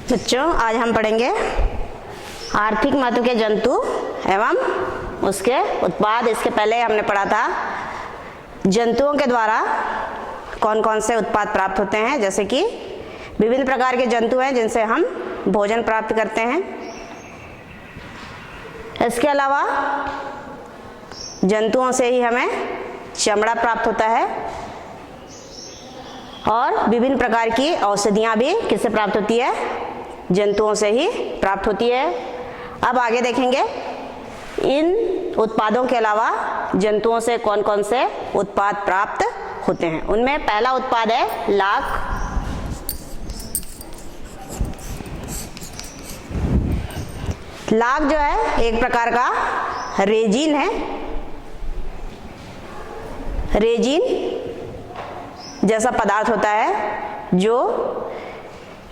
बच्चों, आज हम पढ़ेंगे आर्थिक महत्व के जंतु एवं उसके उत्पाद। इसके पहले हमने पढ़ा था जंतुओं के द्वारा कौन कौन से उत्पाद प्राप्त होते हैं, जैसे कि विभिन्न प्रकार के जंतु हैं जिनसे हम भोजन प्राप्त करते हैं। इसके अलावा जंतुओं से ही हमें चमड़ा प्राप्त होता है और विभिन्न प्रकार की औषधियाँ भी किससे प्राप्त होती है? जंतुओं से ही प्राप्त होती है। अब आगे देखेंगे इन उत्पादों के अलावा जंतुओं से कौन कौन से उत्पाद प्राप्त होते हैं। उनमें पहला उत्पाद है लाख। लाख जो है एक प्रकार का रेजिन है। रेजिन जैसा पदार्थ होता है जो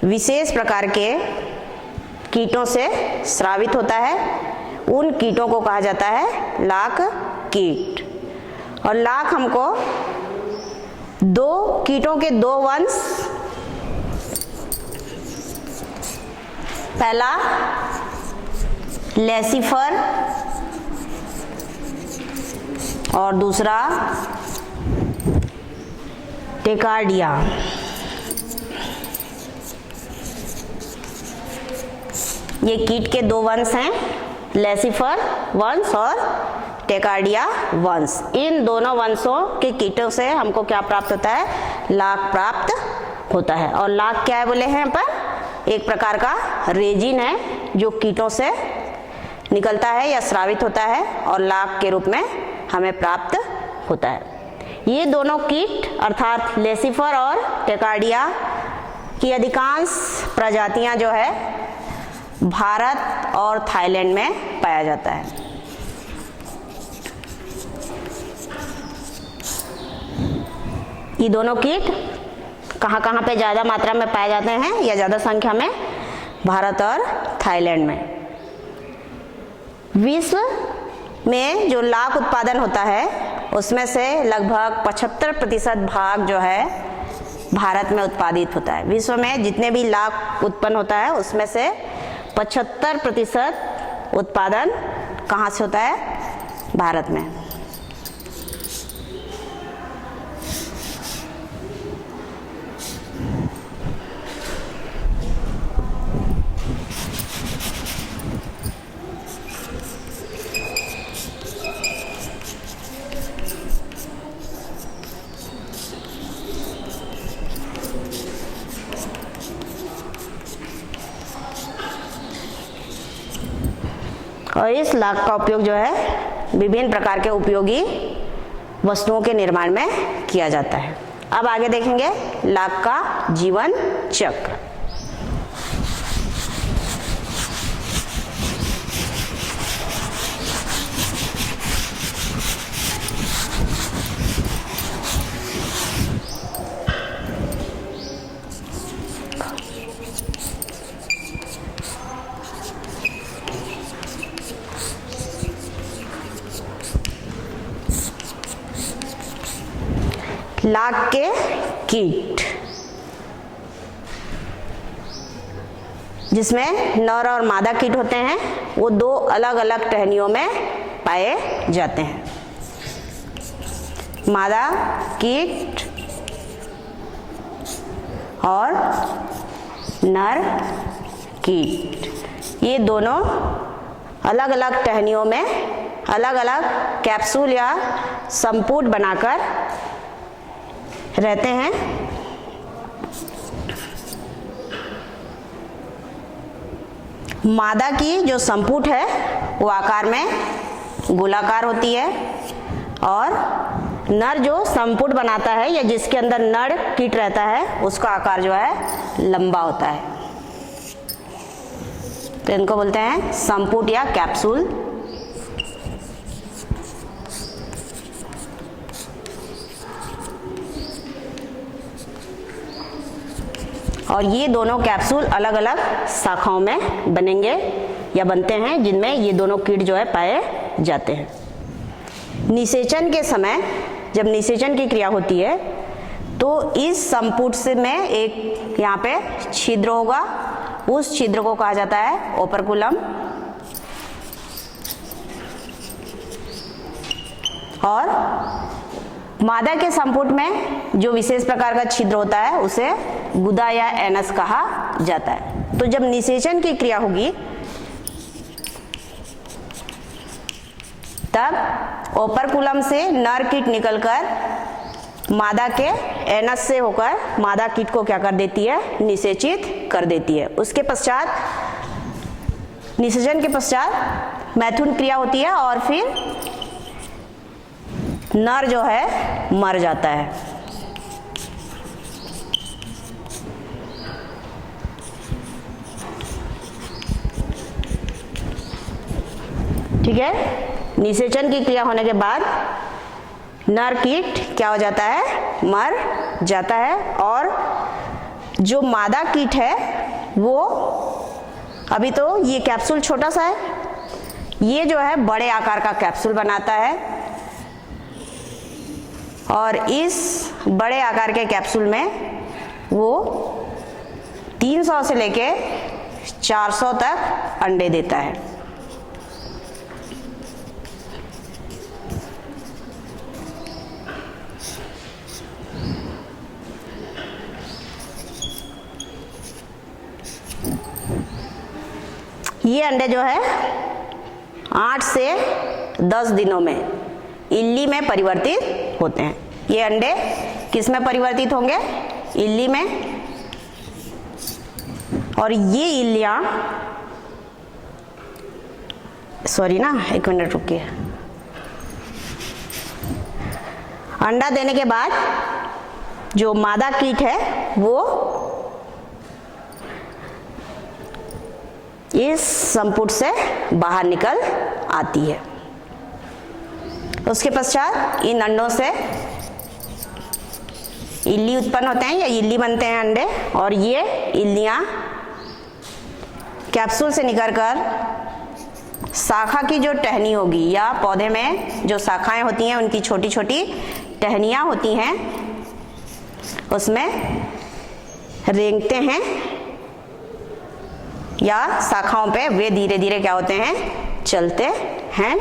विशेष प्रकार के कीटों से स्रावित होता है। उन कीटों को कहा जाता है लाख कीट। और लाख हमको दो कीटों के दो वंश, पहला लेसिफर और दूसरा टेकार्डिया। ये कीट के दो वंश हैं, लेसिफर वंश और टेकार्डिया वंश। इन दोनों वंशों के कीटों से हमको क्या प्राप्त होता है? लाख प्राप्त होता है। और लाख क्या है बोले हैं पर? एक प्रकार का रेजिन है जो कीटों से निकलता है या स्रावित होता है और लाख के रूप में हमें प्राप्त होता है। ये दोनों कीट अर्थात लेसिफर और टेकार्डिया की अधिकांश प्रजातियां जो है भारत और थाईलैंड में पाया जाता है। ये दोनों कीट कहाँ कहाँ पे ज़्यादा मात्रा में पाए जाते हैं या ज़्यादा संख्या में? भारत और थाईलैंड में। विश्व में जो लाख उत्पादन होता है उसमें से लगभग 75% भाग जो है भारत में उत्पादित होता है। विश्व में जितने भी लाख उत्पन्न होता है उसमें से 75% उत्पादन कहाँ से होता है? भारत में। और इस लाख का उपयोग जो है विभिन्न प्रकार के उपयोगी वस्तुओं के निर्माण में किया जाता है। अब आगे देखेंगे लाख का जीवन चक्र। लाख के कीट जिसमें नर और मादा कीट होते हैं वो दो अलग अलग टहनियों में पाए जाते हैं। मादा कीट और नर कीट ये दोनों अलग अलग टहनियों में अलग अलग कैप्सूल या संपुट बनाकर रहते हैं। मादा की जो संपुट है वो आकार में गोलाकार होती है और नर जो संपुट बनाता है या जिसके अंदर नर कीट रहता है उसका आकार जो है लंबा होता है। तो इनको बोलते हैं संपुट या कैप्सूल। और ये दोनों कैप्सूल अलग अलग शाखाओं में बनेंगे या बनते हैं जिनमें ये दोनों कीट जो है पाए जाते हैं। निषेचन के समय जब निषेचन की क्रिया होती है तो इस संपुट से में एक यहाँ पे छिद्र होगा उस छिद्र को कहा जाता है ओपर्कुलम। और मादा के संपुट में जो विशेष प्रकार का छिद्र होता है उसे गुदा या एनस कहा जाता है। तो जब निषेचन की क्रिया होगी तब ओपर्कुलम से नर कीट निकलकर मादा के एनस से होकर मादा कीट को क्या कर देती है, निषेचित कर देती है। उसके पश्चात निषेचन के पश्चात मैथुन क्रिया होती है और फिर नर जो है मर जाता है। ठीक है, निषेचन की क्रिया होने के बाद नर कीट क्या हो जाता है, मर जाता है। और जो मादा कीट है वो अभी तो ये कैप्सूल छोटा सा है, ये जो है बड़े आकार का कैप्सूल बनाता है और इस बड़े आकार के कैप्सूल में वो 300 से लेके 400 तक अंडे देता है। ये अंडे जो है 8 से 10 दिनों में इल्ली में परिवर्तित होते हैं। ये अंडे किस में परिवर्तित होंगे, इल्ली में। और ये इल्लियां, सॉरी ना, एक मिनट रुकिए। अंडा देने के बाद जो मादा कीट है वो इस संपुट से बाहर निकल आती है। उसके पश्चात इन अंडों से इल्ली उत्पन्न होते हैं या इल्ली बनते हैं अंडे, और ये इल्लियां कैप्सूल से निकलकर शाखा की जो टहनी होगी या पौधे में जो शाखाएं होती हैं उनकी छोटी छोटी टहनियां होती हैं उसमें रेंगते हैं या शाखाओं पे वे धीरे धीरे क्या होते हैं, चलते हैं।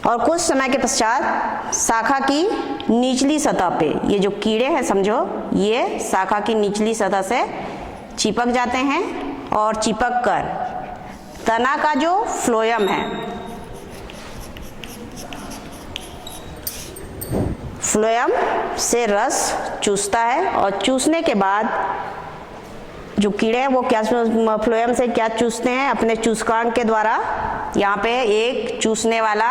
और कुछ समय के पश्चात शाखा की निचली सतह पे ये जो कीड़े हैं समझो, ये शाखा की निचली सतह से चिपक जाते हैं और चिपक कर तना का जो फ्लोएम है, फ्लोएम से रस चूसता है और चूसने के बाद जो कीड़े हैं वो क्या फ्लोएम से क्या चूसते हैं, अपने चूसकांग के द्वारा। यहाँ पे एक चूसने वाला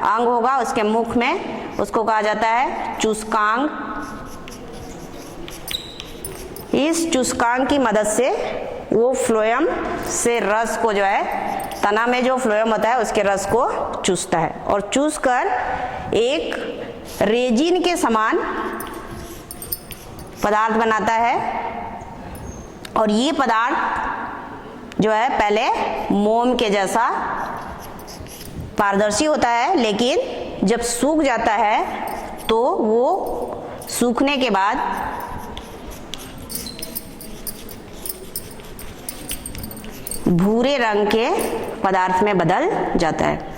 अंग होगा उसके मुख में, उसको कहा जाता है चूसकांग। इस चूसकांग की मदद से वो फ्लोएम से रस को जो है, तना में जो फ्लोएम होता है उसके रस को चूसता है और चूसकर एक रेजिन के समान पदार्थ बनाता है। और ये पदार्थ जो है पहले मोम के जैसा पारदर्शी होता है, लेकिन जब सूख जाता है तो वो सूखने के बाद भूरे रंग के पदार्थ में बदल जाता है।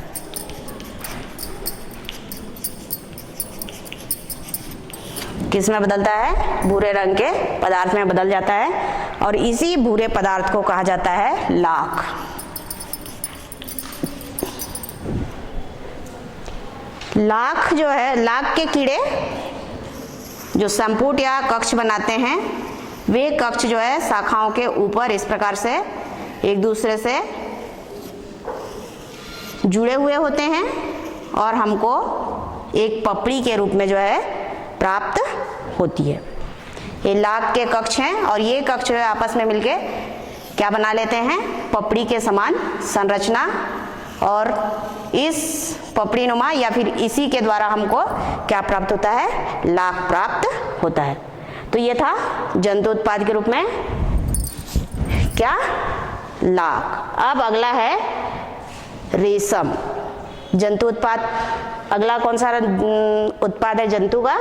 किस में बदलता है, भूरे रंग के पदार्थ में बदल जाता है और इसी भूरे पदार्थ को कहा जाता है लाख। लाख जो है, लाख के कीड़े जो संपुट या कक्ष बनाते हैं, वे कक्ष जो है शाखाओं के ऊपर इस प्रकार से एक दूसरे से जुड़े हुए होते हैं और हमको एक पपड़ी के रूप में जो है प्राप्त होती है। ये लाख के कक्ष हैं और ये कक्ष जो है आपस में मिलके क्या बना लेते हैं, पपड़ी के समान संरचना। और इस पपड़ी नुमा या फिर इसी के द्वारा हमको क्या प्राप्त होता है, लाख प्राप्त होता है। तो ये था जंतु उत्पाद के रूप में क्या, लाख। अब अगला है रेशम। जंतु उत्पाद, अगला कौन सा उत्पाद है जंतु का,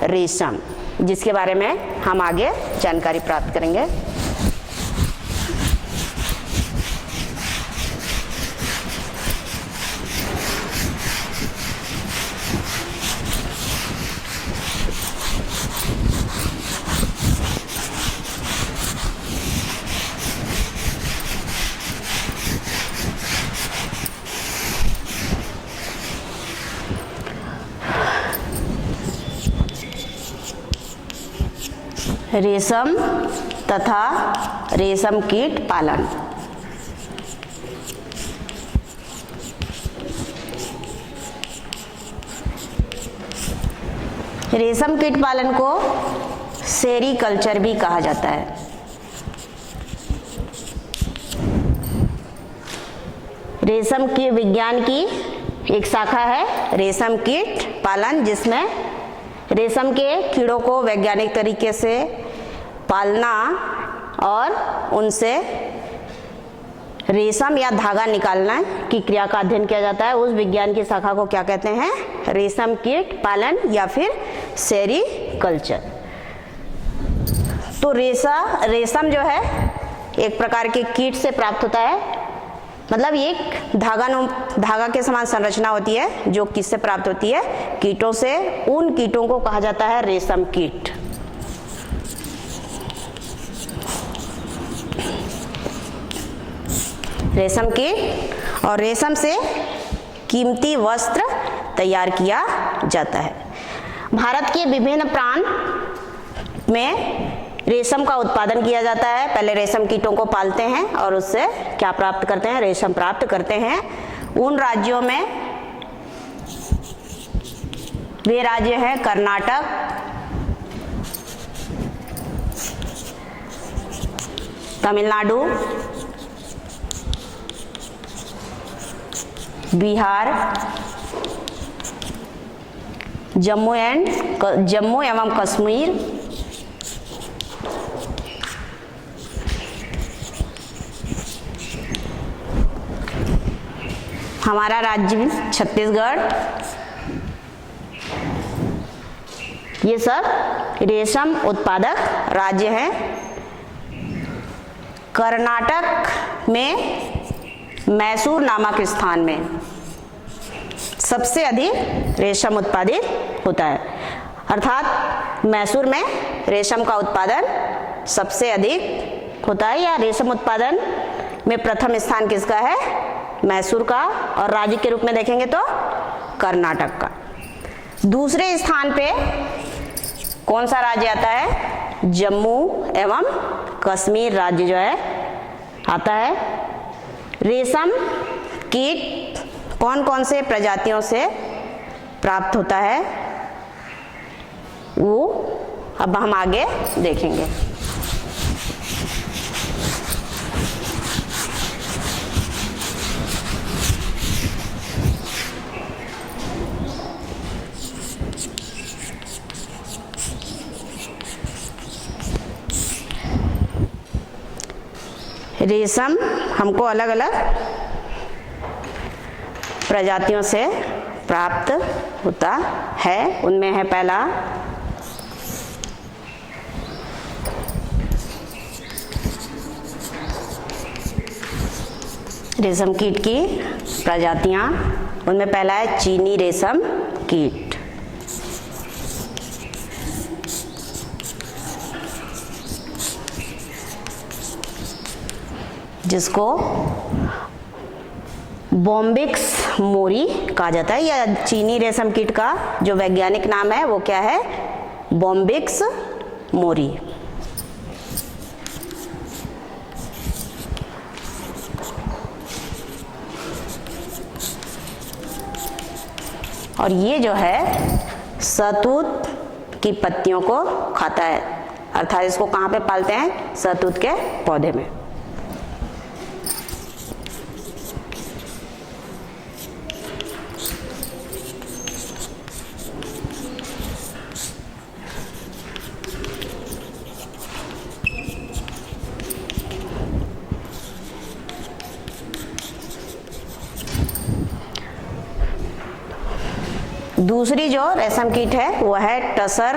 रेशम, जिसके बारे में हम आगे जानकारी प्राप्त करेंगे। रेशम तथा रेशम कीट पालन। रेशम कीट पालन को सेरीकल्चर भी कहा जाता है। रेशम की विज्ञान की एक शाखा है रेशम कीट पालन, जिसमें रेशम के कीड़ों को वैज्ञानिक तरीके से पालना और उनसे रेशम या धागा निकालना की क्रिया का अध्ययन किया जाता है। उस विज्ञान की शाखा को क्या कहते हैं? रेशम कीट पालन या फिर सेरीकल्चर। तो रेशम जो है एक प्रकार के कीट से प्राप्त होता है, मतलब एक धागा के समान संरचना होती है जो किससे प्राप्त होती है? कीटों से। उन कीटों को कहा जाता है रेशम कीट। रेशम कीट, और रेशम से कीमती वस्त्र तैयार किया जाता है। भारत के विभिन्न प्रांत में रेशम का उत्पादन किया जाता है। पहले रेशम कीटों को पालते हैं और उससे क्या प्राप्त करते हैं? रेशम प्राप्त करते हैं। उन राज्यों में वे राज्य हैं कर्नाटक, तमिलनाडु, बिहार, जम्मू एवं कश्मीर, हमारा राज्य छत्तीसगढ़। ये सब रेशम उत्पादक राज्य हैं। कर्नाटक में मैसूर नामक स्थान में सबसे अधिक रेशम उत्पादित होता है, अर्थात मैसूर में रेशम का उत्पादन सबसे अधिक होता है, या रेशम उत्पादन में प्रथम स्थान किसका है? मैसूर का। और राज्य के रूप में देखेंगे तो कर्नाटक का। दूसरे स्थान पे कौन सा राज्य आता है? जम्मू एवं कश्मीर राज्य जो है आता है। रेशम कीट कौन कौन से प्रजातियों से प्राप्त होता है वो अब हम आगे देखेंगे। रेशम हमको अलग अलग प्रजातियों से प्राप्त होता है। उनमें है पहला रेशम कीट की प्रजातियां। उनमें पहला है चीनी रेशम कीट। जिसको बॉम्बिक्स मोरी कहा जाता है, या चीनी रेशम कीट का जो वैज्ञानिक नाम है वो क्या है? बॉम्बिक्स मोरी। और ये जो है शहतूत की पत्तियों को खाता है, अर्थात इसको कहाँ पे पालते हैं? शहतूत के पौधे में। दूसरी जो रेशम कीट है वो है टसर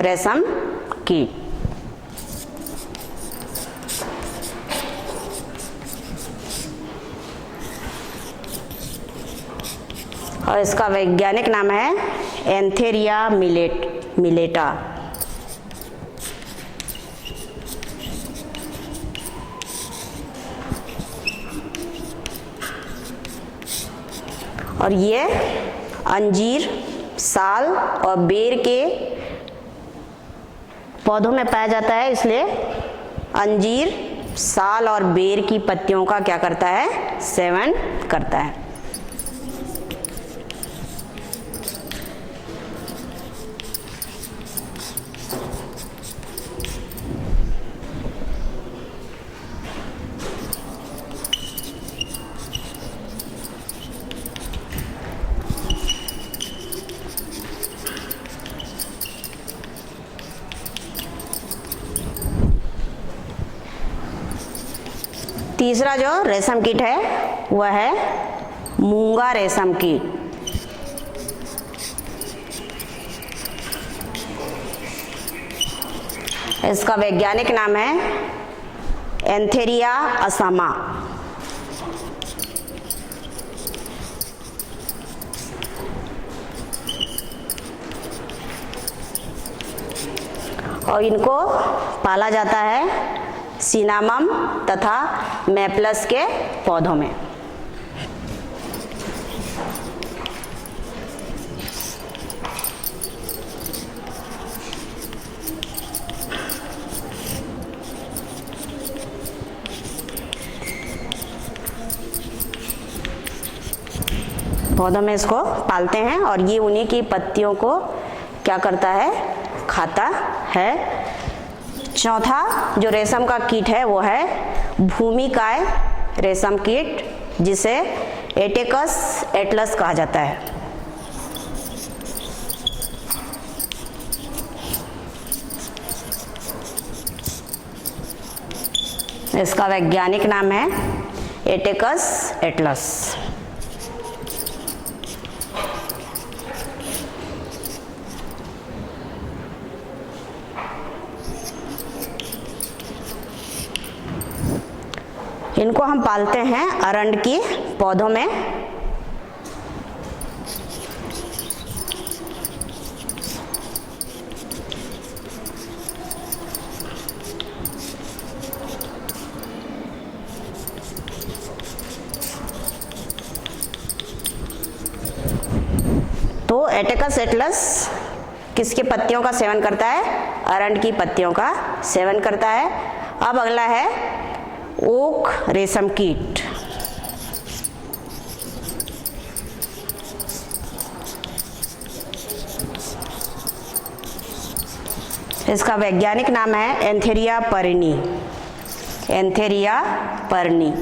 रेशम कीट। और इसका वैज्ञानिक नाम है एंथेरिया मिलेटा। और ये अंजीर, साल और बेर के पौधों में पाया जाता है, इसलिए अंजीर साल और बेर की पत्तियों का क्या करता है, सेवन करता है। तीसरा जो रेशम कीट है वह है मूंगा रेशम कीट। इसका वैज्ञानिक नाम है एंथेरिया असामा। और इनको पाला जाता है सिनामम तथा मैप्लस के पौधों में। पौधों में इसको पालते हैं और ये उन्हीं की पत्तियों को क्या करता है, खाता है। चौथा जो रेशम का कीट है वो है भूमिकाय रेशम कीट, जिसे एटेकस एटलस कहा जाता है। इसका वैज्ञानिक नाम है एटेकस एटलस। इनको हम पालते हैं अरंड की पौधों में। तो एटेकस एटलस किसके पत्तियों का सेवन करता है, अरंड की पत्तियों का सेवन करता है। अब अगला है ओक रेशम कीट। इसका वैज्ञानिक नाम है एंथेरिया पर्नी। एंथेरिया पर्नी।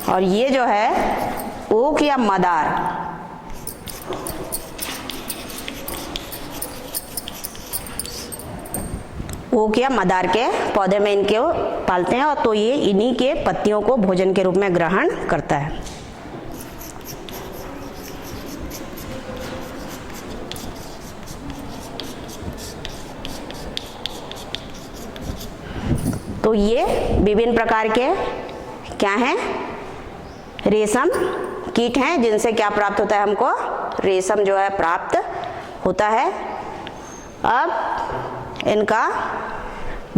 और ये जो है ओक या मदार, ओक या मदार के पौधे में इनके पालते हैं, और तो ये इन्हीं के पत्तियों को भोजन के रूप में ग्रहण करता है। तो ये विभिन्न प्रकार के क्या हैं, रेशम कीट हैं, जिनसे क्या प्राप्त होता है, हमको रेशम जो है प्राप्त होता है। अब इनका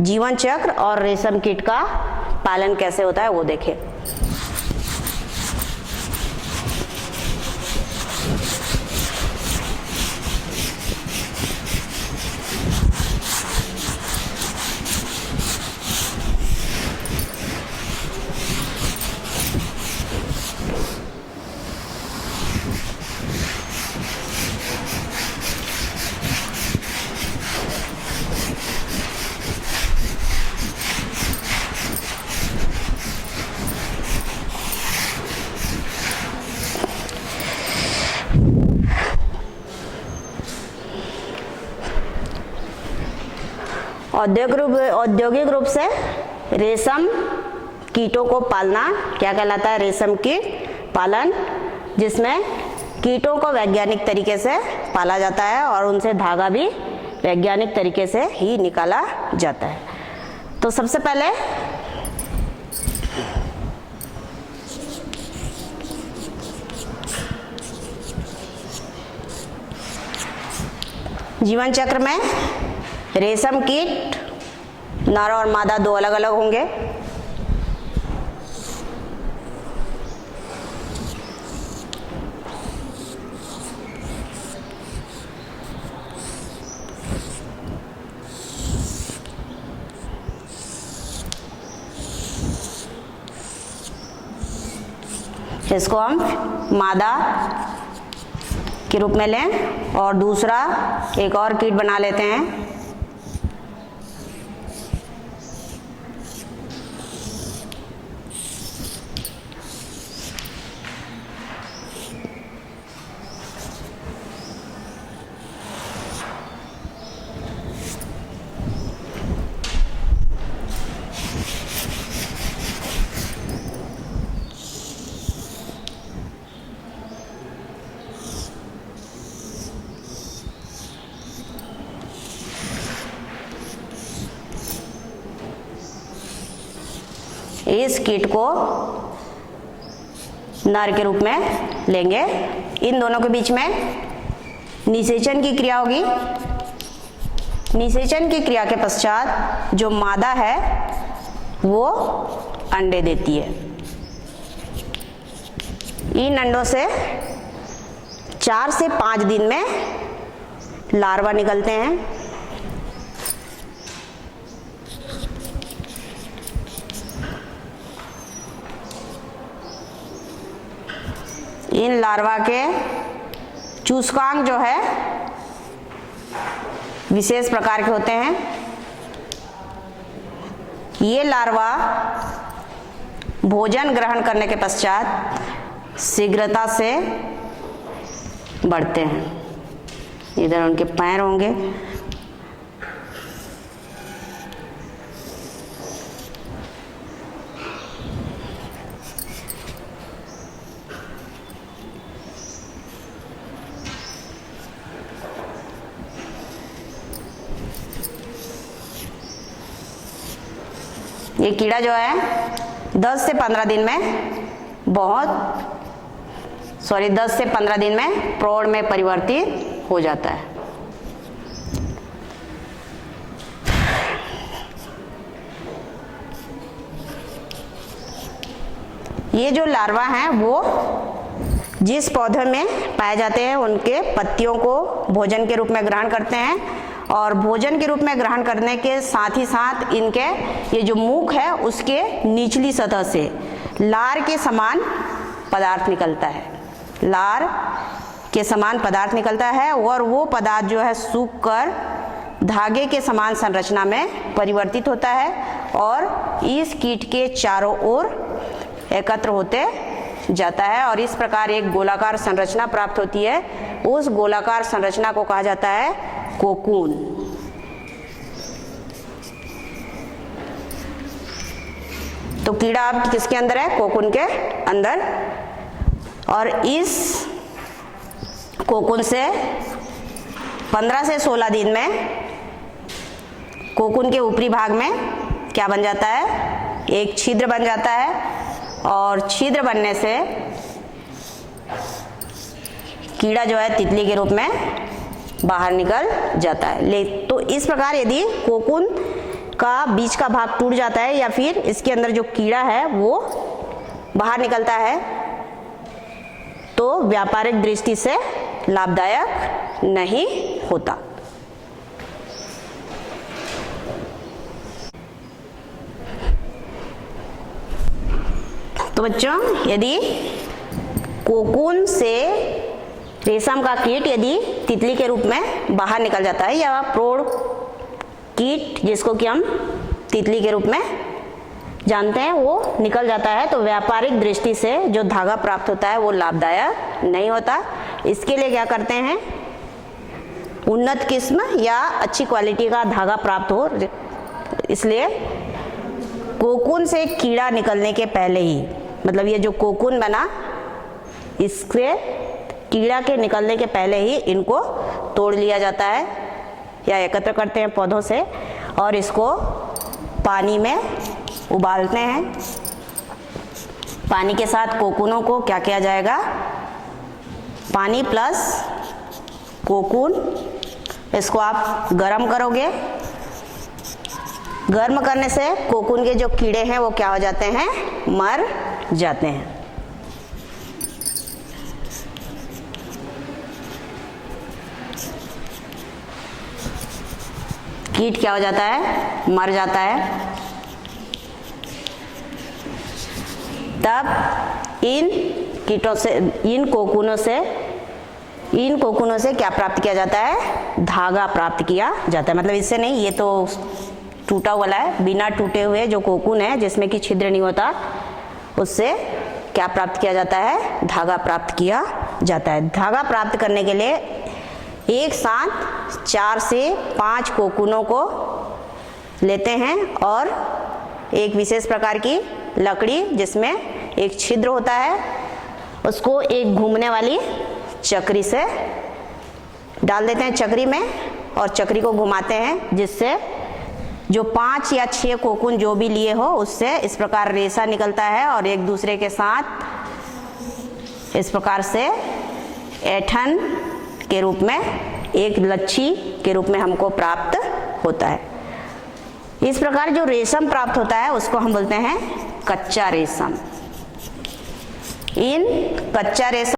जीवन चक्र और रेशम कीट का पालन कैसे होता है वो देखें। औद्योगिक रूप से रेशम कीटों को पालना क्या कहलाता है, रेशम कीट पालन, जिसमें कीटों को वैज्ञानिक तरीके से पाला जाता है और उनसे धागा भी वैज्ञानिक तरीके से ही निकाला जाता है। तो सबसे पहले जीवन चक्र में रेशम कीट नर और मादा दो अलग अलग होंगे। इसको हम मादा के रूप में लें और दूसरा एक और कीट बना लेते हैं। इस कीट को नर के रूप में लेंगे। इन दोनों के बीच में निषेचन की क्रिया होगी। निषेचन की क्रिया के पश्चात जो मादा है वो अंडे देती है। इन अंडों से 4 से 5 दिन में लार्वा निकलते हैं। इन लार्वा के चूसकांग जो है विशेष प्रकार के होते हैं। ये लार्वा भोजन ग्रहण करने के पश्चात शीघ्रता से बढ़ते हैं। इधर उनके पैर होंगे। ये कीड़ा जो है 10 से 15 दिन में 10 से 15 दिन में प्रौढ़ में परिवर्तित हो जाता है। ये जो लार्वा हैं वो जिस पौधे में पाए जाते हैं उनके पत्तियों को भोजन के रूप में ग्रहण करते हैं और भोजन के रूप में ग्रहण करने के साथ ही साथ इनके ये जो मुख है उसके निचली सतह से लार के समान पदार्थ निकलता है। लार के समान पदार्थ निकलता है और वो पदार्थ जो है सूख कर धागे के समान संरचना में परिवर्तित होता है और इस कीट के चारों ओर एकत्र होते जाता है और इस प्रकार एक गोलाकार संरचना प्राप्त होती है। उस गोलाकार संरचना को कहा जाता है कोकून। तो कीड़ा अब किसके अंदर है? कोकून के अंदर। और इस कोकून से 15 से 16 दिन में कोकून के ऊपरी भाग में क्या बन जाता है? एक छिद्र बन जाता है और छिद्र बनने से कीड़ा जो है तितली के रूप में बाहर निकल जाता है। तो इस प्रकार यदि कोकून का बीच का भाग टूट जाता है या फिर इसके अंदर जो कीड़ा है वो बाहर निकलता है तो व्यापारिक दृष्टि से लाभदायक नहीं होता। तो बच्चों, यदि कोकून से रेशम का कीट यदि तितली के रूप में बाहर निकल जाता है या प्रौढ़ कीट जिसको कि हम तितली के रूप में जानते हैं वो निकल जाता है, तो व्यापारिक दृष्टि से जो धागा प्राप्त होता है वो लाभदायक नहीं होता। इसके लिए क्या करते हैं? उन्नत किस्म या अच्छी क्वालिटी का धागा प्राप्त हो, इसलिए कोकून से कीड़ा निकलने के पहले ही, मतलब ये जो कोकून बना इससे कीड़ा के निकलने के पहले ही इनको तोड़ लिया जाता है या एकत्र करते हैं पौधों से और इसको पानी में उबालते हैं। पानी के साथ कोकूनों को क्या किया जाएगा? पानी प्लस कोकून, इसको आप गर्म करोगे। गर्म करने से कोकून के जो कीड़े हैं वो क्या हो जाते हैं? मर जाते हैं। कीट क्या हो जाता है? मर जाता है। तब इन कीटों से, इन कोकूनों से क्या प्राप्त किया जाता है? धागा प्राप्त किया जाता है। मतलब इससे नहीं, ये तो टूटा वाला है, बिना टूटे हुए जो कोकून है जिसमें कि छिद्र नहीं होता, उससे क्या प्राप्त किया जाता है? धागा प्राप्त किया जाता है। धागा प्राप्त करने के लिए एक साथ 4 से 5 कोकूनों को लेते हैं और एक विशेष प्रकार की लकड़ी जिसमें एक छिद्र होता है, उसको एक घूमने वाली चक्री से डाल देते हैं चक्री में, और चक्री को घुमाते हैं, जिससे जो 5 या 6 कोकून जो भी लिए हो उससे इस प्रकार रेशा निकलता है और एक दूसरे के साथ इस प्रकार से ऐंठन के रूप में, एक लच्छी के रूप में हमको प्राप्त होता है। इस प्रकार जो रेशम प्राप्त होता है उसको हम बोलते हैं कच्चा रेशम। इन कच्चा रेशम